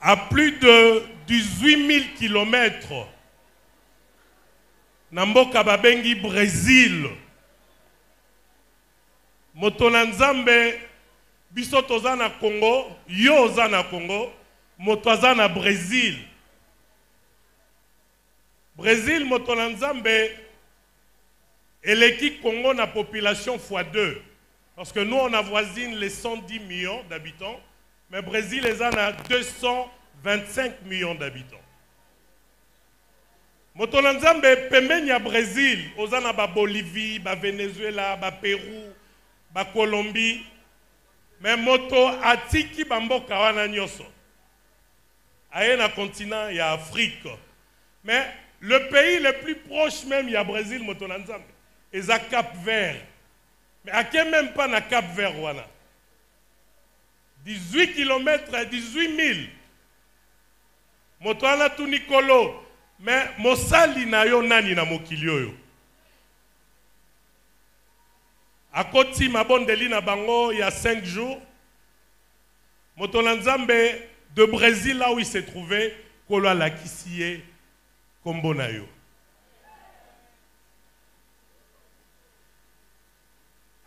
à plus de 18 000 kilomètres, Namboka Babengi Brésil. Motona Nzambe, biso toza na Congo, yo oza na Congo, moto aza na Brésil. Brésil, Motona Nzambe, eleki Congo na population x2. Parce que nous, on avoisine les 110 millions d'habitants, mais Brésil, les en a 225 millions d'habitants. Motona Nzambe, pembeni ya Brésil, ozana ba Bolivie, ba Venezuela, ba Pérou, ba Colombie, mais moto atiki bamboka wana nyoso. Aye na continent ya Afrique. Mais le pays le plus proche même ya Brésil, Motona Nzambe, est à Cap-Vert. Mais à qui même pas na Cap-Vert wana? 18 km, 18 000. Moto wana tu Nikolo. Mais mosali na yo nani na mokili oyo. Akoti mabondeli na bango il y a 5 jours. Motona Nzambe de Brésil là où il s'est trouvé, kolo la kisie kombo na yo.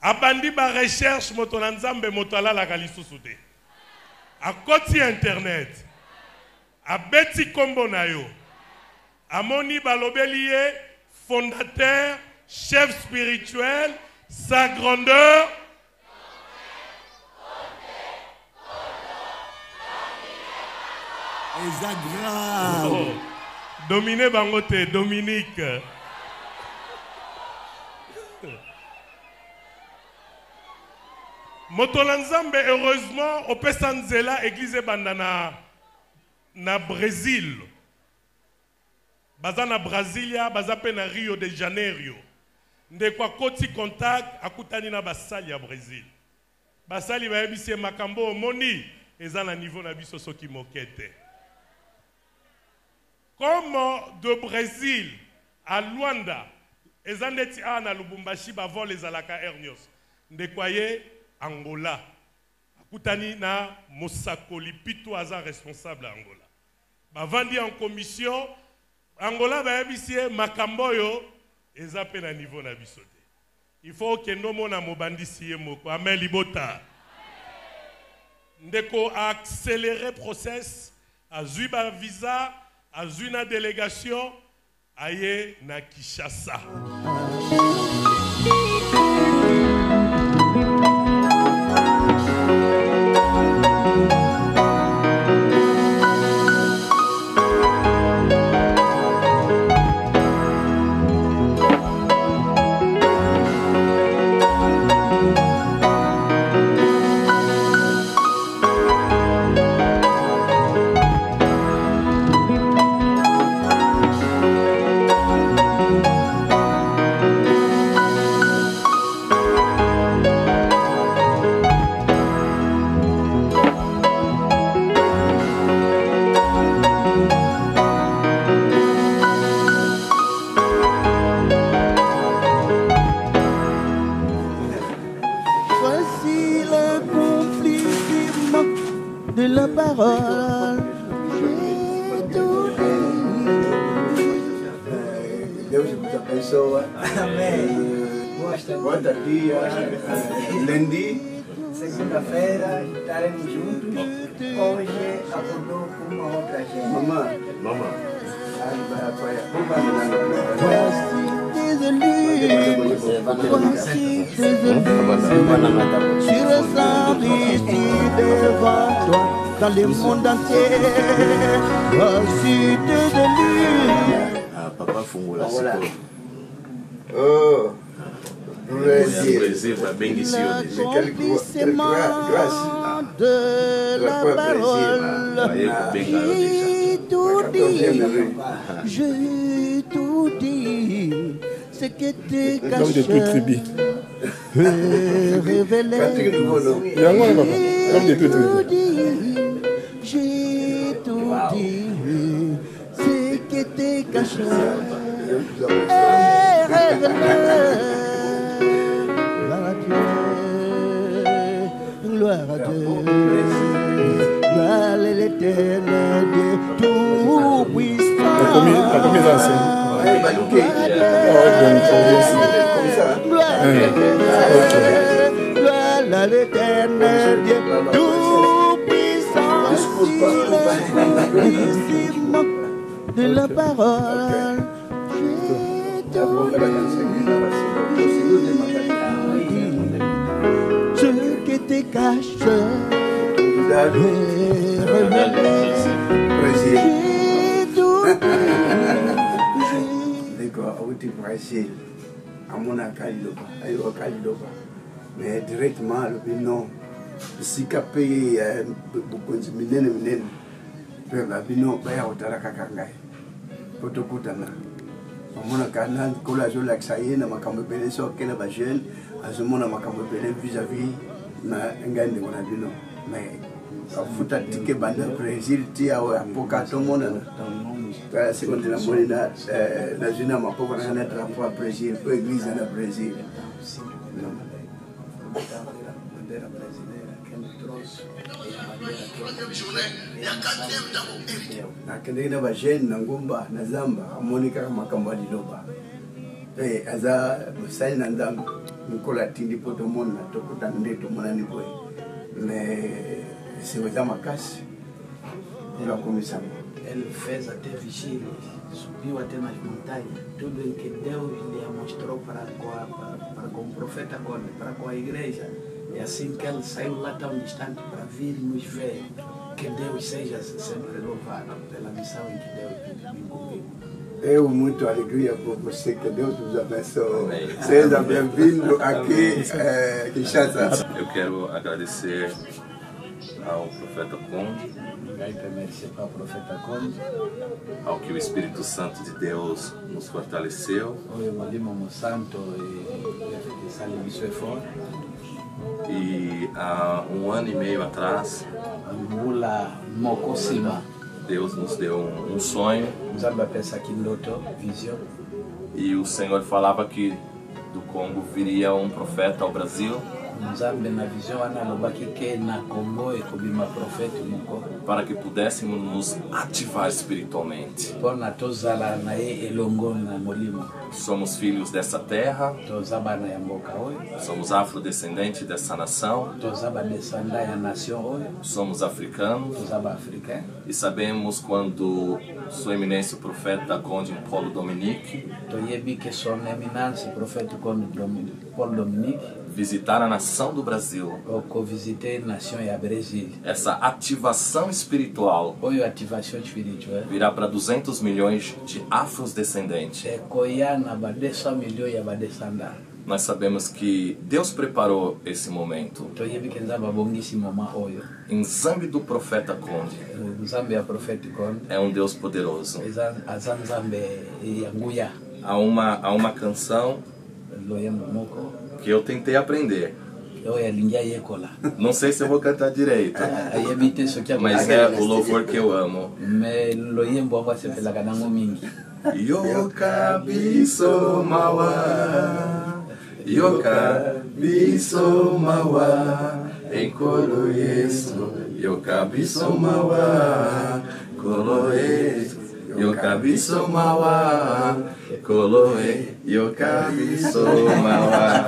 Abandi ba recherche Motona Nzambe motala la kalisusu te. Akoti internet. Abeti kombo na yo. Amoni Balobelier, fondateur, chef spirituel, sa grandeur. Oh, Dominé Bangote, Dominique. Motona Nzambe, heureusement, au Pesanzela, église bandana na Brésil. Baza na Brasilia, baza pe na Rio de Janeiro. Ndekwa koti contact akutani na basali ya Brésil. Basali ba yebisi makambo omoni eza na niveau na biso soki mokete. Comme de Brésil à Luanda, eza ndeti na Lubumbashi ba vol ezalaka hernios. Ndekwaye Angola. Akutani na Mosakoli Pitou aza responsable à Angola. Ba vandi en commission Angola va yebisi makambo yo eza pe na niveau na biso te. Il faut que nous na mobandi siye moko amen libota. Ndeko accélérer process azui ba visa, azui na délégation aye na Kinshasa. Quarta dia, Lendi. Segunda-feira, estaremos juntos. Hoje acordou com uma outra gente. Mamãe. Dans le monde entier, voici désolé. Papa Fungola, c'est oh, Brésil, va bénéficier de la parole. J'ai tout dit, j'ai tout dit, ce qui était caché, révélé. J'ai tout dit, ce qui était caché, révélé. Gloire à Dieu, gloire à l'Éternel. commise ancienne. Gloire à l'éternel Dieu tout-puissant, puissamment de la parole. Ce qui était caché, Brésil, à mon Kalidoba, mais directement le binon, si capé beaucoup de minènes, le binon, Baya Otarakangai, Potokutana. À mon canal, Colazo Laxaye, na Macambele, so qu'elle va jeune, à ce moment, Macambele vis-à-vis, na Ngande Monadino, mais a futa tike banda Brésil, tia ou à Pocatomona. Secondo la moneta, la Gina ma poco non è troppo a Brasil, poi Eglise da Brasil. Na kendena ba jen na ngumba na zamba Monica makamba liloba. Aza sai na ndam nkola tindi poto mona tokuta ndeto mona ni boy. Mais c'est vraiment casse. Ela começou. Ele fez até vigília, subiu até nas montanhas, tudo em que Deus lhe mostrou para com o profeta Conde, para com a igreja. E assim que ele saiu lá tão distante para vir nos ver, que Deus seja sempre louvado pela missão em que Deus me comigo. Eu muito alegria por você, que Deus nos abençoe. Seja bem-vindo aqui em Kinshasa. Eu quero agradecer ao profeta Conde, ao que o Espírito Santo de Deus nos fortaleceu e há 1 ano e meio atrás Deus nos deu um sonho e o Senhor falava que do Congo viria um profeta ao Brasil para que pudéssemos nos ativar espiritualmente. Somos filhos dessa terra, somos afrodescendentes dessa nação, somos africanos e sabemos quando Sua Eminência o Profeta Conde Paulo Dominique visitar a nação do Brasil. Essa ativação espiritual virá para 200 milhões de afrodescendentes. Nós sabemos que Deus preparou esse momento. Em Nzambe do Profeta Conde é um Deus poderoso. Há uma canção que eu tentei aprender. Não sei se eu vou cantar direito, mas é o louvor que eu amo. Yokabiso mawa, yokabiso mawa, enkolo yesu, yokabiso mawa, kolo yesu. Yokabiso mawa, koloe, yokabiso mawa.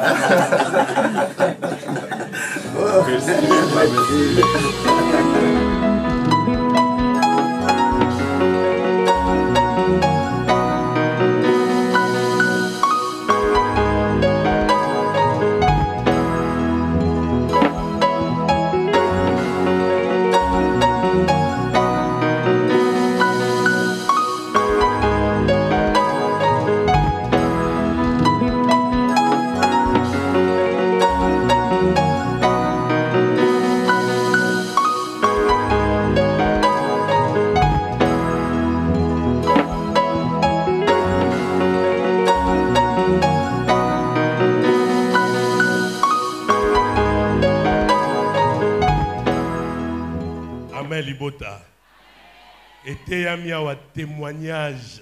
Était ami à témoignage.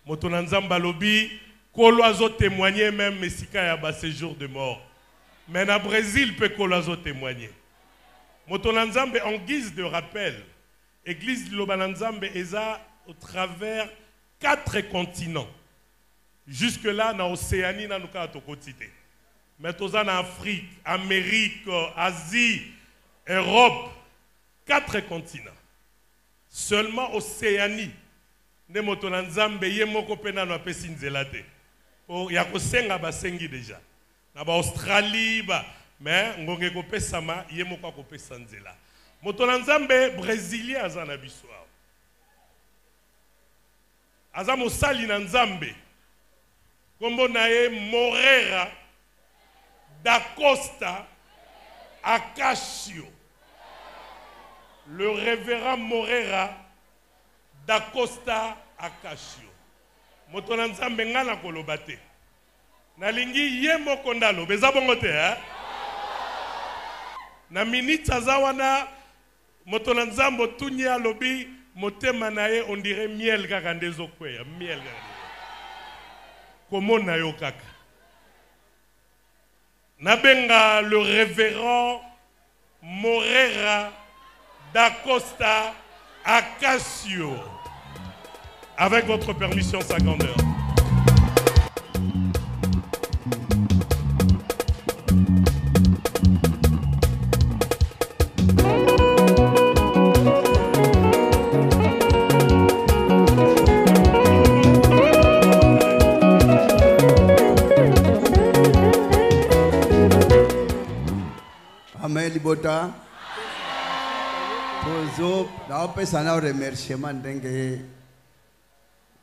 Motonanzamba lobi, koloazo témoigner même mesika ya ba séjour de mort. Mais na Brésil peut koloazo témoigner. Motonanzamba en guise de rappel, église de Lobananzamba eza au travers 4 continents. Jusque-là, dans l'Océanie, nous avons quotidien. Mais nous en Afrique, Amérique, Asie, Europe, 4 continents. Seulement Océanie, nous avons Nzambe, yemoko pena no apesi nzela te. Il y a kosenga basengi déjà. Na ba Australie ba, mais ngonge kopesa ma yemoko kopesa nzela. Moto Nzambe brésilien azana biso. Aza mosali na Nzambe. Kombo na ye Morera da Costa Acacio. Le révérend Morera da Costa Acacio. Moto na Nzambe ngana koloba te. Nalingi ye moko ndalo beza bongo te hein? Na minute azawana moto na Nzambe tunye alobi motema na ye on dirait miel kaka ndezo kweya miel kaka. Komona yo kaka. Nabenga le révérend Morera da Costa Acacio. Avec votre permission, sa grandeur. Amel Libota. Pozo, naope sana remerciement ndenge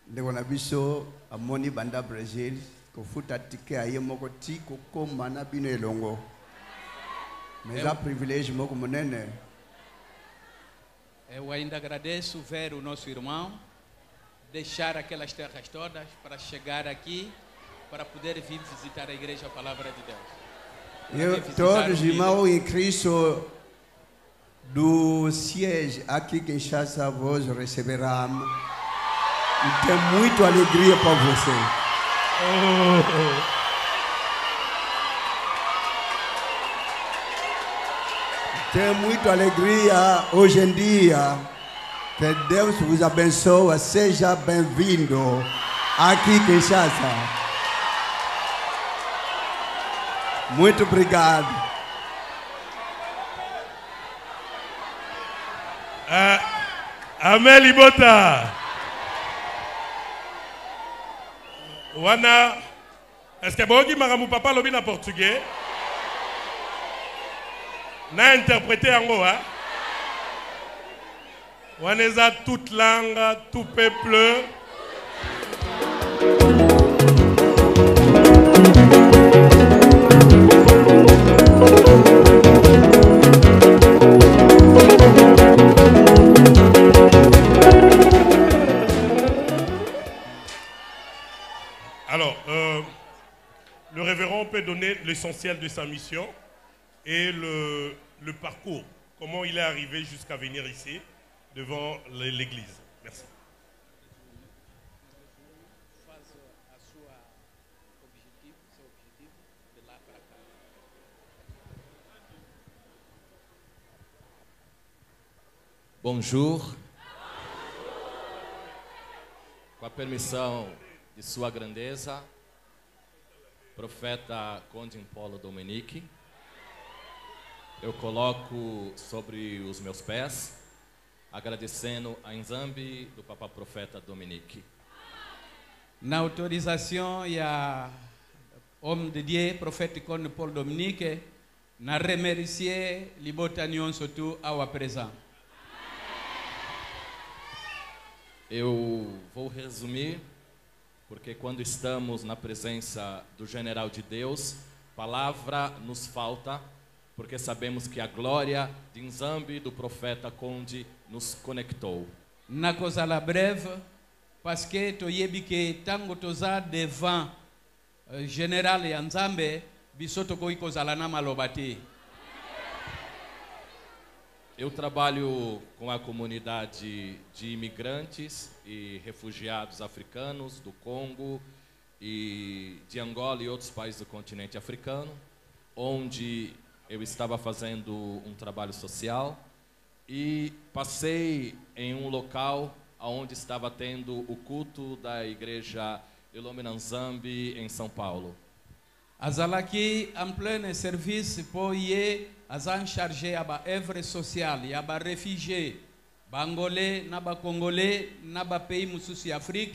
ndeko na biso amoni banda Brazil kofuta tike aye moko ti kokoma na bino elongo. Mais é privilégio moko monene. Eu ainda agradeço ver o nosso irmão deixar aquelas terras todas para chegar aqui para poder vir visitar a igreja, a palavra de Deus. Todos os irmãos em Cristo do siège aqui em Kinshasa vos receberão. E tem muita alegria para você. Tem muita alegria hoje em dia. Que Deus vos abençoe. Seja bem-vindo aqui em Kinshasa. Muito obrigado. Amel Libota. Wana, est-ce que Bogi Maramu Papa lobi na portugais? Na interprété en haut, hein? Waneza toute langue, tout peuple. Alors, le révérend peut donner l'essentiel de sa mission et le parcours, comment il est arrivé jusqu'à venir ici, devant l'église. Merci. Bonjour. Com a permissão de Sua Grandeza, Profeta Conde Paulo Dominique, eu coloco sobre os meus pés, agradecendo a Nzambe do Papa Profeta Dominique. Na autorização e a homem de Dieu, Profeta Conde Paulo Dominique, na remercier Libota Nyon surtout ao present. Eu vou resumir, porque quando estamos na presença do general de Deus, palavra nos falta, porque sabemos que a glória de Nzambe do profeta Conde nos conectou. Na coisa la breve, parce que to yebi que tango toza devant general ya Nzambe, bisoto ko ikozala na malobati. Eu trabalho com a comunidade de imigrantes e refugiados africanos do Congo e de Angola e outros países do continente africano, onde eu estava fazendo um trabalho social e passei em um local onde estava tendo o culto da igreja Ilomina Nzambi em São Paulo. Azalaki en plein service pour y azan chargé à ba œuvre sociale, y a ba réfugiés, bangolais, na ba congolais, na ba pays mususi Afrique.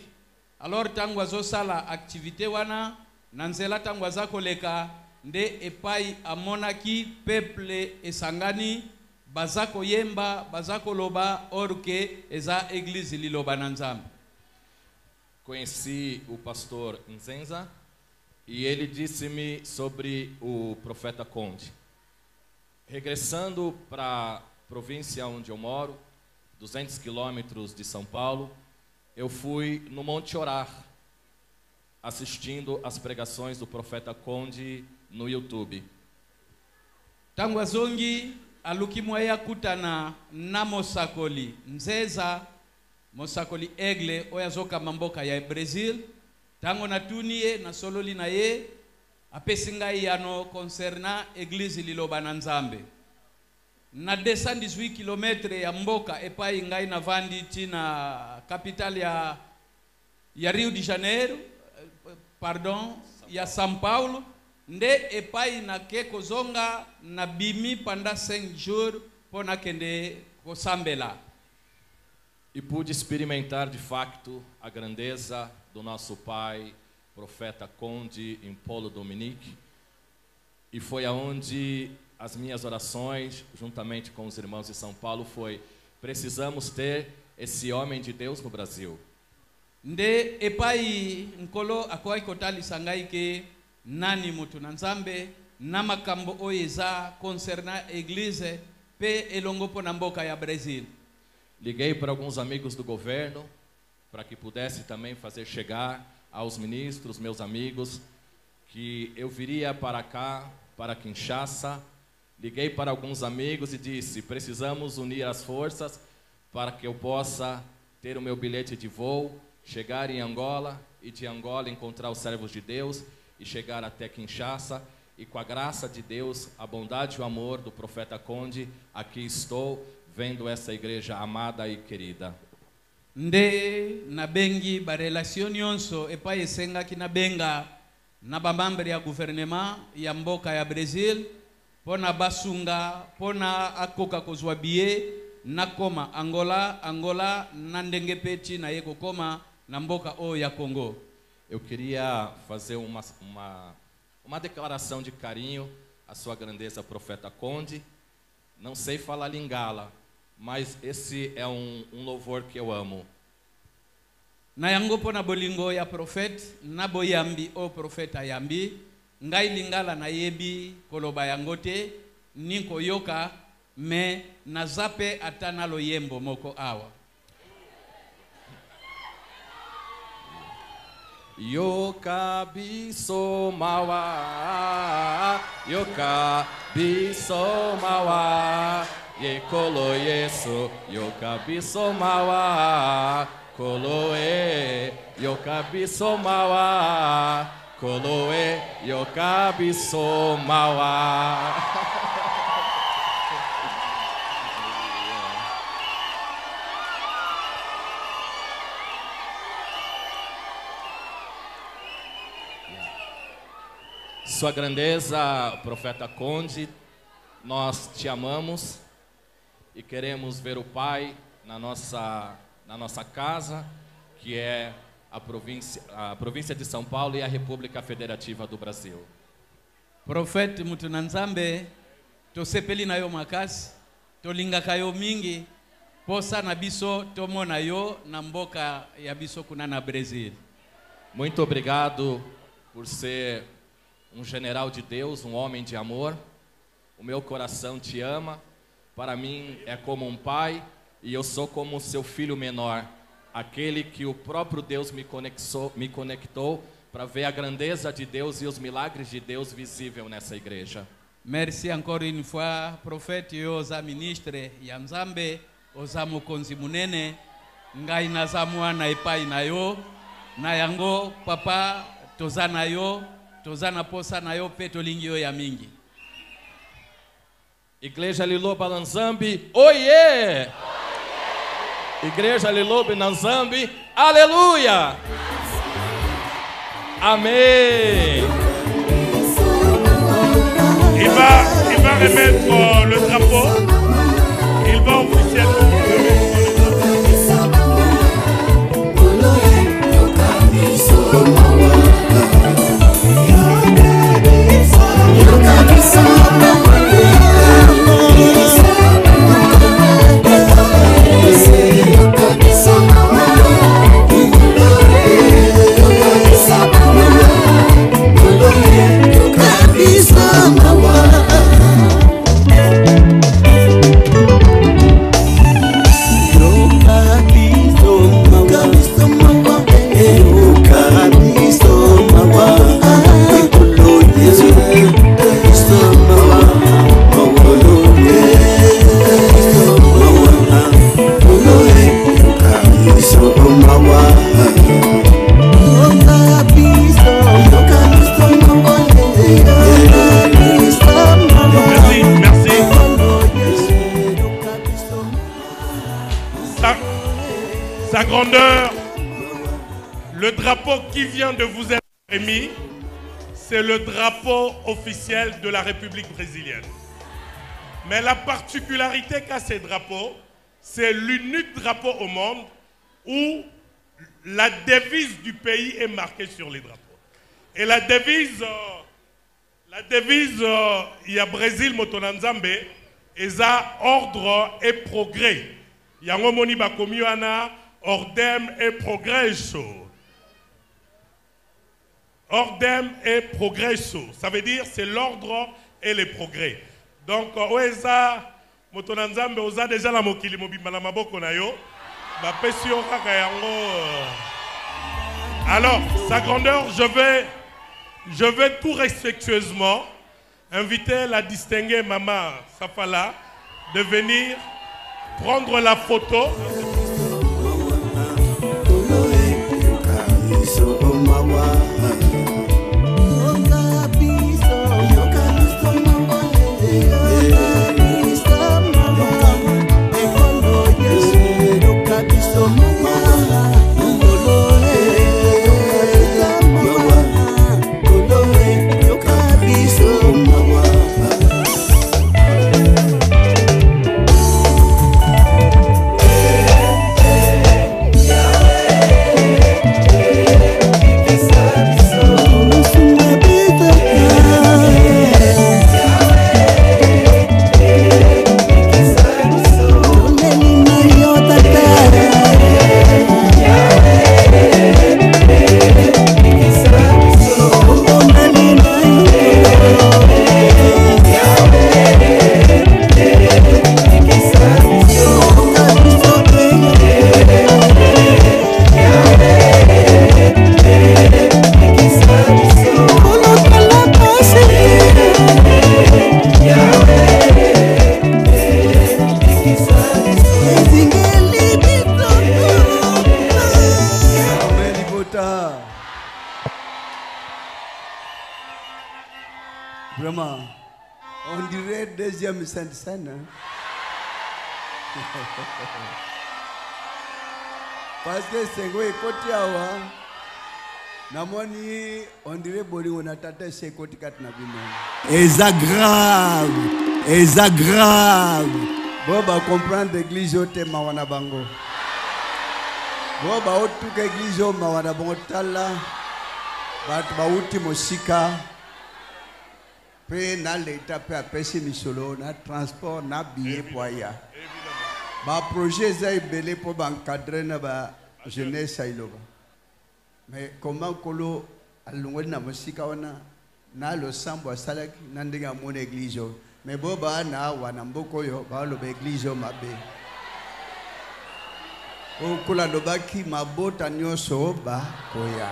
Alors tango zo sala activité wana, nanzela tango za koleka nde epai amonaki peuple esangani bazako yemba, bazako loba orke eza église liloba na Nzambe. Conheci o pastor Nzenza e ele disse-me sobre o profeta Conde. Regressando para a província onde eu moro, 200 quilômetros de São Paulo, eu fui no Monte Orar, assistindo às pregações do profeta Conde no YouTube. Tangu azongi alukimwaya kutana na Mosakoli Nzeza, Mosakoli Egle oyazoka mamboka ya Brazil. Tango natunie na sololi na ye apesinga yano concernant église liloba na Nzambe. Na 218 km ya mboka epai ngai na vandi tina capitale ya Rio de Janeiro, pardon, ya São Paulo, nde epai na ke kozonga na bimi pendant 5 jours pona kende kosambela. E pude experimentar de facto a grandeza do nosso pai, profeta Conde, em Polo Dominique. E foi aonde as minhas orações, juntamente com os irmãos de São Paulo, foi: precisamos ter esse homem de Deus no Brasil. Nde epai nkolo akwai kotali sangai ke nani mutu na Nzambe na makambo oeza concernant église pe elongo po na mboka ya Brasil. Liguei para alguns amigos do governo para que pudesse também fazer chegar aos ministros, meus amigos, que eu viria para cá, para Kinshasa. Liguei para alguns amigos e disse: precisamos unir as forças para que eu possa ter o meu bilhete de voo, chegar em Angola e de Angola encontrar os servos de Deus e chegar até Kinshasa. E com a graça de Deus, a bondade e o amor do profeta Conde, aqui estou vendo essa igreja amada e querida. Nde na bengi ba relation nyonso epai esenga ki na benga na bamambre ya gouvernement ya mboka ya Brazil pona basunga pona akoka kozwa billet na koma Angola na ndenge peti na yeko koma na mboka o ya Congo. Eu queria fazer uma declaração de carinho à sua grandeza, profeta Conde. Não sei falar Lingala, mas esse é um louvor que eu amo. Na yango po na bolingo ya profet na boyambi o profeta yambi ngai Lingala na yebi koloba yango te niko yoka me na zape atana lo yembo moko awa. Yoka biso mawa, yoka biso mawa, ye kolo yeso, yoka biso mawa, koloe, yoka biso mawa, koloe, yoka biso mawa. Sua grandeza, profeta Conde, nós te amamos e queremos ver o Pai na nossa casa, que é a província de São Paulo e a República Federativa do Brasil. Profeta mutu na Nzambe, to sepeli na yo makasi, to lingaka yo mingi, posa na biso tomona yo na mboka ya biso kuna na Brasil. Muito obrigado por ser um general de Deus, um homem de amor. O meu coração te ama. Para mim é como um pai e eu sou como seu filho menor, aquele que o próprio Deus me conectou para ver a grandeza de Deus e os milagres de Deus visível nessa igreja. Merci encore une fois, prophète yo za ministre ya Nzambe, oza mokonzi munene, ngai nazamwa na epai na yo, na yango papa toza na yo, toza na posa na yo pe tolingi yo ya mingi. Igreja Liloba Nzambi, oiê! Igreja Lilobe na Zambi. Aleluia! Amém! Il va remettre le drapeau. Il va officiellement sa grandeur, le drapeau qui vient de vous être remis, c'est le drapeau officiel de la République brésilienne. Mais la particularité qu'a ces drapeaux, c'est l'unique drapeau au monde où la devise du pays est marquée sur les drapeaux. Et la devise, il y a Brésil, Motonanzambe, et ça, ordre et progrès. Il y a un moni bakomiana, ordem et progresso. Ordem et progresso. Ça veut dire c'est l'ordre et le progrès. Donc, Oeza, Motonanzambe, Oza déjà la mokili mobimba na maboko na yo. Ba pesio kaka yango. Alors, sa grandeur, je vais tout respectueusement inviter la distinguée Maman Safala de venir prendre la photo. Vraiment, on dirait deuxième Sainte-Seine. Hein? Parce que c'est quoi côté awa, namoni on dirait boli on a tata c'est côté kat na bino. Eza grave. Bon ba comprendre l'église au thème wana bango. Bon ba otu ka église au wana bango tala. Ba uti mosika. Pe na l'état pe apesi misolo na transport na billet pour ya. Ba projet za belé pour encadrer na ba jeunesse ailoba. Mais comment kolo alungwe na mosika wana na lo sambo asalaki na ndinga mona église. Mais boba na wana mboko yo ba lo église mabe. O kula lobaki mabota nyoso ba koya.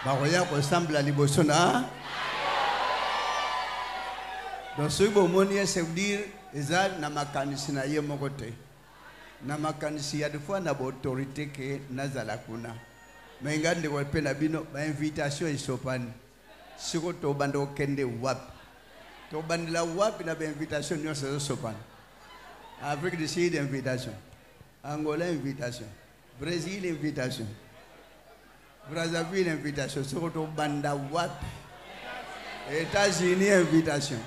Ba koya ko sambla liboso na. Donc ce que je c'est dire que na makanisi na ye mokote. Na makanisi ya fois na autorité que nazala kuna. Mais ngande ko pe na bino ba invitation isopani. Siko to bando kende wap. To bandila wap na ba invitation nyo sopani. Avec des séries d'invitation. Angola, invitation. Brésil, invitation. Brazzaville, invitation. Sokoto Banda Wap. États-Unis, invitation.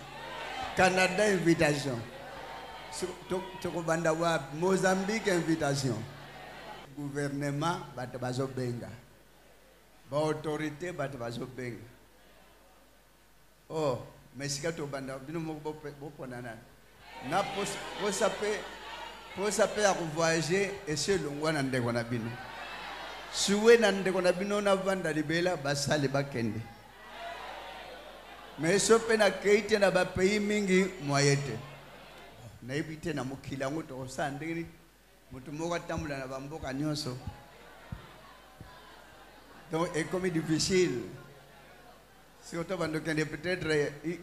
Canada, invitation. Sokoto Banda Wap. Mozambique, invitation. Gouvernement, Batabazo Benga. Autorité, Batabazo Benga. Oh, mais si tu Banda, tu ne peux pas na pour saper à voyager et c'est le one and de Gonabino. Suwe nande Gonabino na vanda libela basali bakende. Mais ce pena keite na ba pays mingi moyete. Na ibite na mukila ngoto sandini mutu moka tambula na bamboka nyonso. Donc est comme difficile. Si on t'a peut-être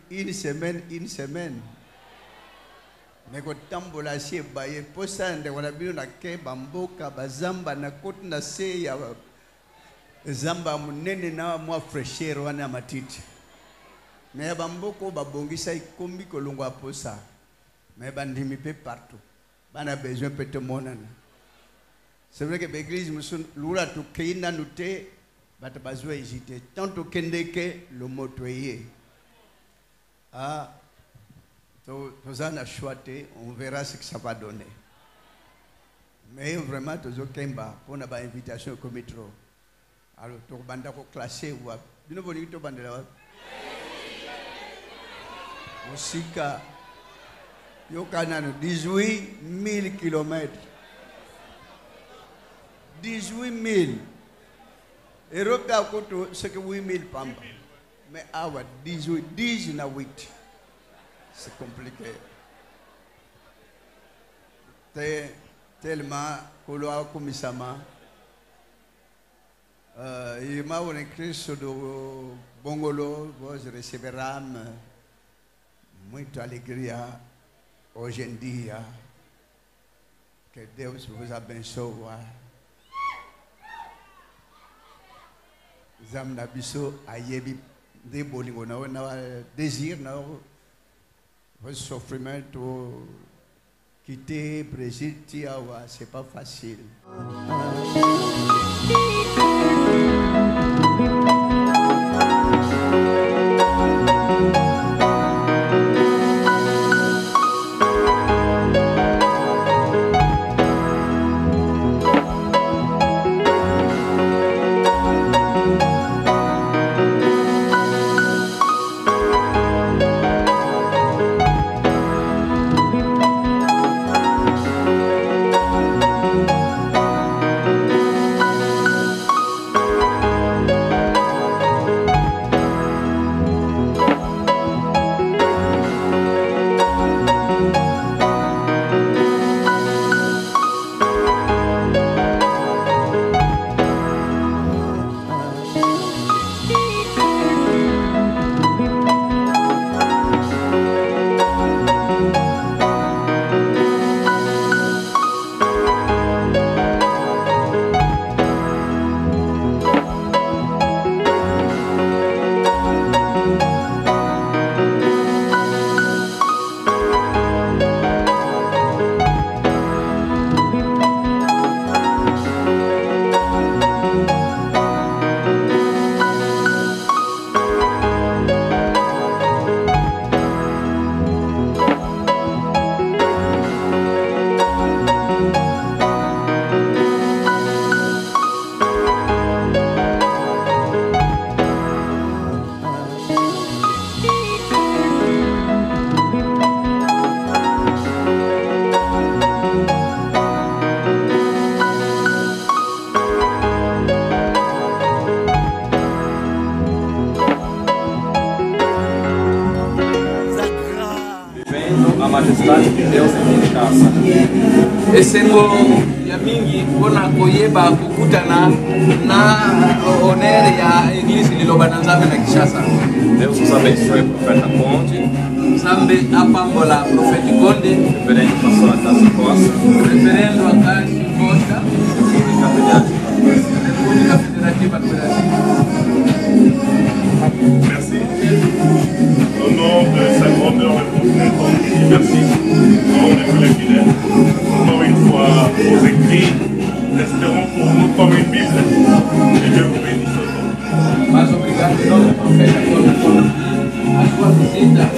une semaine. Mais quand tambola si baye posa nde wana bino na ke bamboka bazamba na kote na se ya zamba munene na mwa fraîcheur wana matiti. Mais bamboko babongisa ikombi kolongwa posa. Mais bandimi pe partout. Bana besoin peut-être monana. C'est vrai que l'église musun lura to keina nute bata bazwa hésiter. Tant to kendeke le motoyer. Ah nous allons choisir, on verra ce que ça va donner. Mais vraiment, tous les Kemba, pour une invitation au comité. Alors, tu vas classer ou pas? Tu vas venir au bandela. Musika, Yokana, 18 000 kilomètres. 18 000. Europe a coûté ce que 8 000 pamba. Mais à 18 na 8. C'est compliqué. Tellement que l'on comme ça, il m'a écrit sur le Bongolo, vous recevrez muito alegria aujourd'hui. Que Dieu vous abençoe. Zamna biso ayebi de bolingo na désir na votre souffriment pour quitter Brésil, c'est pas facile. majestade de Deus em Kinshasa. Esengo ya mingi kona koyeba kukutana na honere ya igreja liloba na Nzambe na Kinshasa. Deus os abençoe, profeta Conde. Nzambe apambola profeta Conde. Reverendo pastor Acácio Costa. Reverendo Acácio Costa. República Federativa do Brasil. Merci. Au nom de sa grandeur et profondeur, merci. Au nom des collègues fidèles, encore une fois, aux équipes. resteront pour nous comme une Bible. Et Dieu vous bénisse. Mas obrigado, profeta, a sua visita.